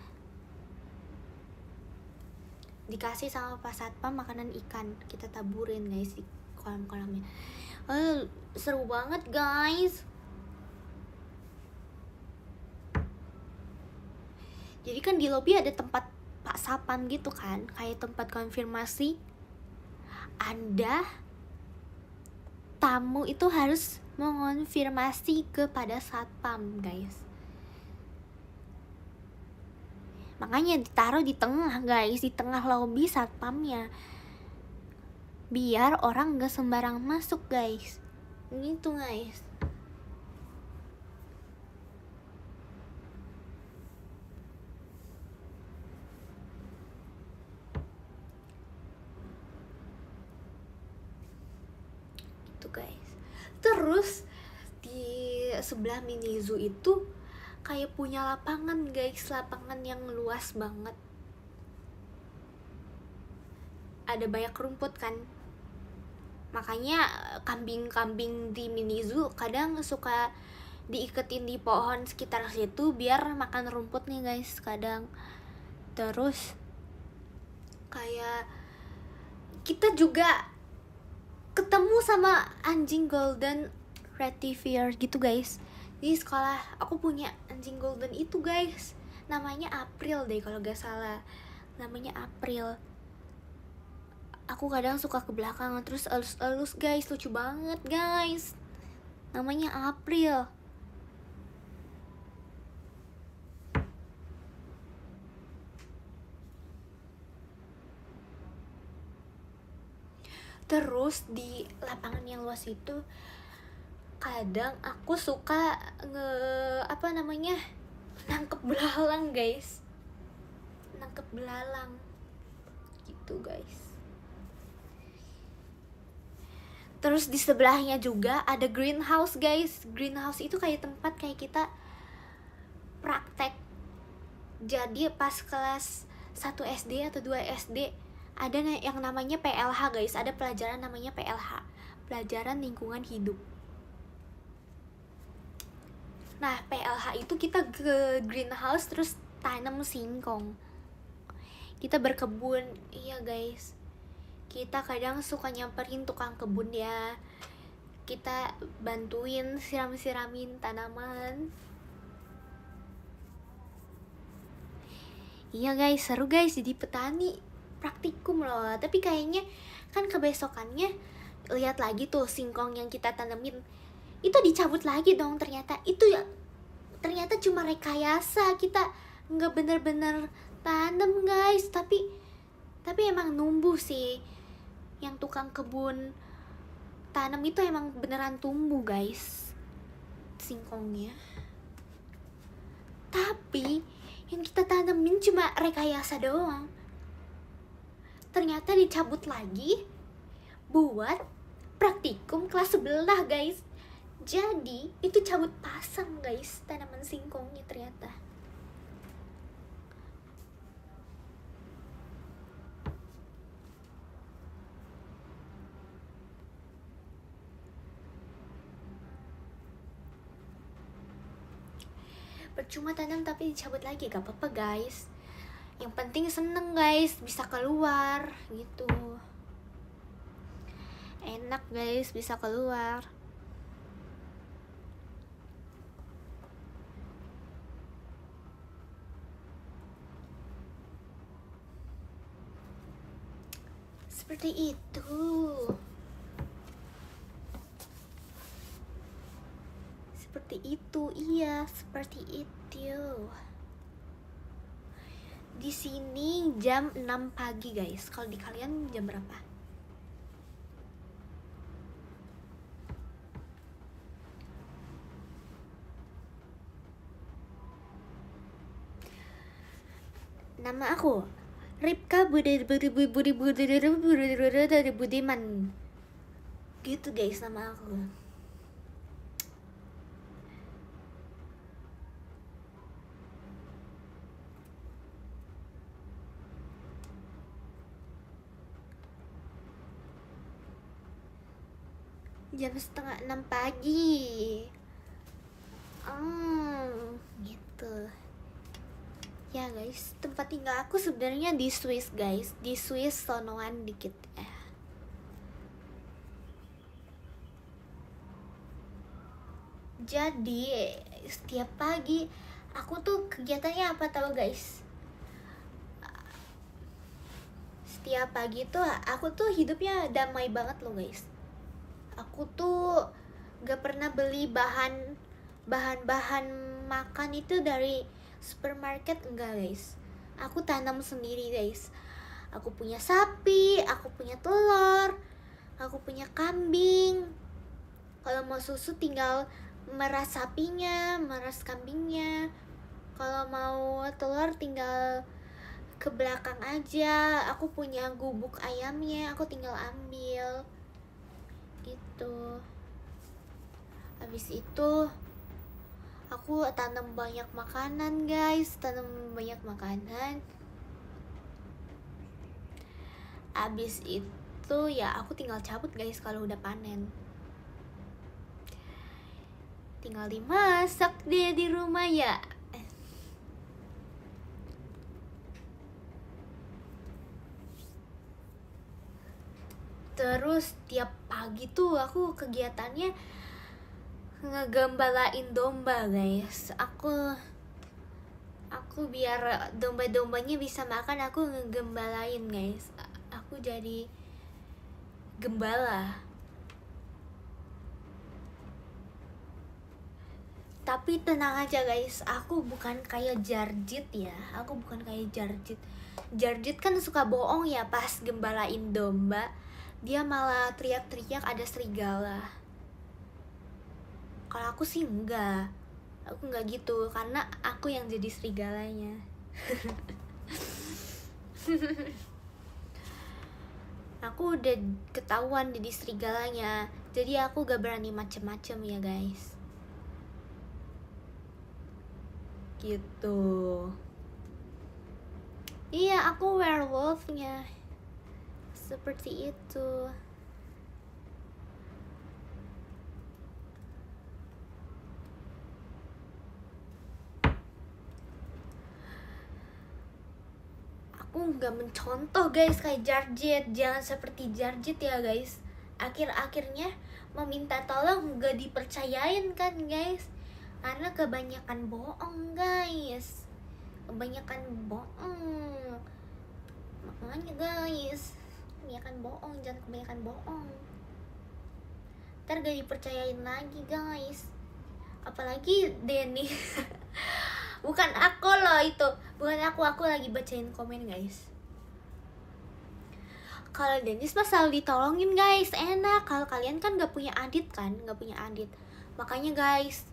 S1: Dikasih sama pas satpam makanan ikan, kita taburin guys di kolam-kolamnya. Seru banget guys. Jadi kan di lobi ada tempat Pak Sapam gitu kan, kayak tempat konfirmasi. Anda tamu itu harus mengonfirmasi kepada satpam guys. Makanya ditaruh di tengah guys, di tengah lobi satpamnya, biar orang gak sembarang masuk guys. Gitu guys. Gitu guys. Terus di sebelah mini zoo itu kayak punya lapangan guys, lapangan yang luas banget. Ada banyak rumput kan. Makanya kambing-kambing di mini zoo kadang suka diiketin di pohon sekitar situ biar makan rumput nih guys kadang. Terus kayak kita juga ketemu sama anjing golden retriever gitu guys. Di sekolah aku punya anjing golden itu guys, namanya April deh kalau gak salah, namanya April. Aku kadang suka ke belakang terus elus-elus guys, lucu banget guys, namanya April. Terus di lapangan yang luas itu kadang aku suka nangkep belalang guys, nangkep belalang gitu guys. Terus di sebelahnya juga ada greenhouse guys. Greenhouse itu kayak tempat kayak kita praktek. Jadi pas kelas 1 SD atau 2 SD ada yang namanya PLH guys. Ada pelajaran namanya PLH, pelajaran lingkungan hidup. Nah PLH itu kita ke greenhouse terus tanam singkong, kita berkebun. Iya guys, kita kadang suka nyamperin tukang kebun ya, kita bantuin siram-siramin tanaman. Iya guys, seru guys jadi petani, praktikum loh. Tapi kayaknya kan kebesokannya lihat lagi tuh singkong yang kita tanemin itu dicabut lagi dong. Ternyata cuma rekayasa, kita nggak bener-bener tanam guys, tapi emang numbuh sih. Yang tukang kebun tanam itu emang beneran tumbuh guys singkongnya. Tapi yang kita tanemin cuma rekayasa doang, ternyata dicabut lagi buat praktikum kelas sebelah guys. Jadi itu cabut pasang guys tanaman singkongnya ternyata. Percuma tanam tapi dicabut lagi, gak apa-apa guys. Yang penting seneng guys, bisa keluar gitu. Enak guys, bisa keluar. Seperti itu. Seperti itu, iya, seperti itu. Di sini jam 6 pagi guys. Kalau di kalian jam berapa? Nama aku Ripka Budiman. Gitu guys nama aku. Jam setengah 6 pagi. Gitu. Ya guys, tempat tinggal aku sebenarnya di Swiss guys. Di Swiss sonoan dikit ya. Jadi setiap pagi aku tuh kegiatannya apa tahu guys? Setiap pagi tuh aku tuh hidupnya damai banget loh guys. Aku tuh gak pernah beli bahan-bahan makan itu dari supermarket, enggak guys. Aku tanam sendiri guys. Aku punya sapi, aku punya telur, aku punya kambing. Kalau mau susu tinggal meras sapinya, meras kambingnya. Kalau mau telur tinggal ke belakang aja. Aku punya gubuk ayamnya, aku tinggal ambil gitu. Habis itu aku tanam banyak makanan guys, tanam banyak makanan. Habis itu itu ya aku tinggal cabut guys kalau udah panen. Tinggal dimasak deh di rumah ya. Terus tiap pagi tuh aku kegiatannya ngegembalain domba guys. Aku biar domba-dombanya bisa makan, aku ngegembalain guys. Aku jadi gembala. Tapi tenang aja guys, aku bukan kayak Jarjit ya. Aku bukan kayak Jarjit. Jarjit kan suka bohong ya pas gembalain domba. Dia malah teriak-teriak ada serigala. Kalau aku sih enggak. Aku enggak gitu, karena aku yang jadi serigalanya. Aku udah ketahuan jadi serigalanya. Jadi aku gak berani macem-macem ya guys. Gitu. Iya, aku werewolfnya. Seperti itu. Aku nggak mencontoh guys kayak Jarjit. Jangan seperti Jarjit ya guys. Akhir-akhirnya meminta tolong nggak dipercayain kan guys, karena kebanyakan bohong guys. Kebanyakan bohong. Makanya guys, kebanyakan bohong, jangan kebanyakan bohong. Ntar gak dipercayain lagi guys. Apalagi Denny. Bukan aku loh itu. Bukan aku lagi bacain komen guys. Kalau Dennis mah selalu ditolongin guys, enak. Kalau kalian kan gak punya adit kan, gak punya adit. Makanya guys,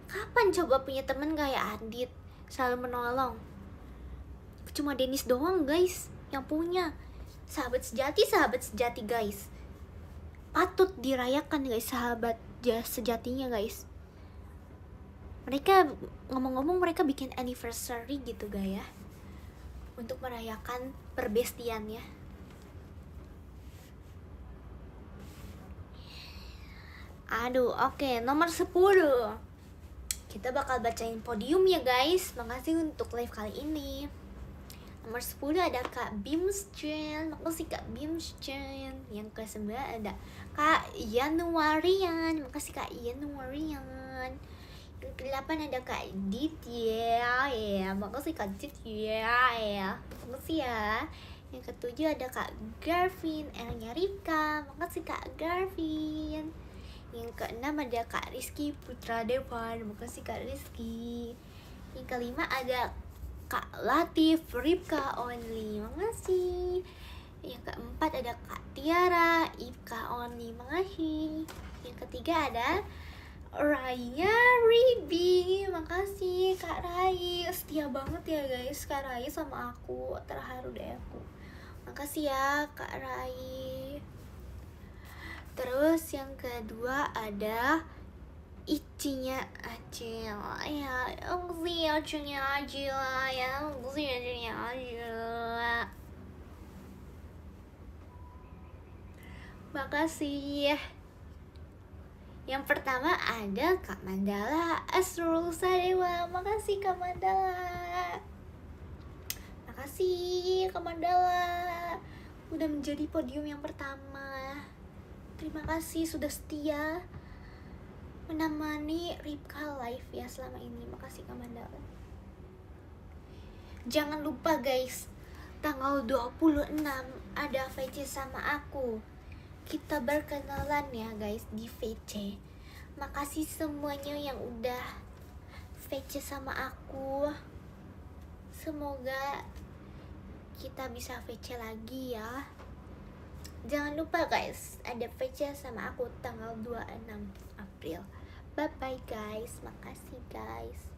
S1: kapan coba punya temen kayak Adit selalu menolong? Cuma Dennis doang guys yang punya sahabat sejati guys. Patut dirayakan guys sahabat sejatinya guys. Mereka ngomong-ngomong mereka bikin anniversary gitu guys ya, untuk merayakan perbestiannya. Aduh, oke, nomor 10. Kita bakal bacain podium ya guys. Makasih untuk live kali ini. Nomor 10 ada Kak Bimsjen. Makasih Kak Bimsjen. Yang ke-9 ada Kak Yanuarian. Makasih Kak Yanuarian. Yang ke-8 ada Kak Ditya. Ya, makasih Kak Ditya. Ya, makasih ya. Yang ke-7 ada Kak Garvin. Elnya Rika. Makasih Kak Garvin. Yang ke-6 ada Kak Rizky Putra Devan. Makasih Kak Rizky. Yang ke-5 ada Kak Latif Ripka Only. Makasih. Yang ke-4 ada Kak Tiara Ipka Only. Makasih. Yang ke-3 ada Raya Ribi. Makasih Kak Rai. Setia banget ya guys Kak Rai sama aku. Terharu deh aku. Makasih ya Kak Rai. Terus yang kedua ada Icinya Acil. Ya, makasih Icinya Acil ya. Makasih Icinya Acil. Makasih. Yang pertama ada Kak Mandala Asrul Sadewa. Makasih Kak Mandala. Makasih Kak Mandala udah menjadi podium yang pertama. Terima kasih sudah setia menemani Ripka live ya selama ini. Makasih Kak Mandala. Jangan lupa guys, tanggal 26 ada VC sama aku. Kita berkenalan ya guys di VC. Makasih semuanya yang udah VC sama aku. Semoga kita bisa VC lagi ya. Jangan lupa guys, ada VC sama aku tanggal 26 April. Bye bye guys, makasih guys.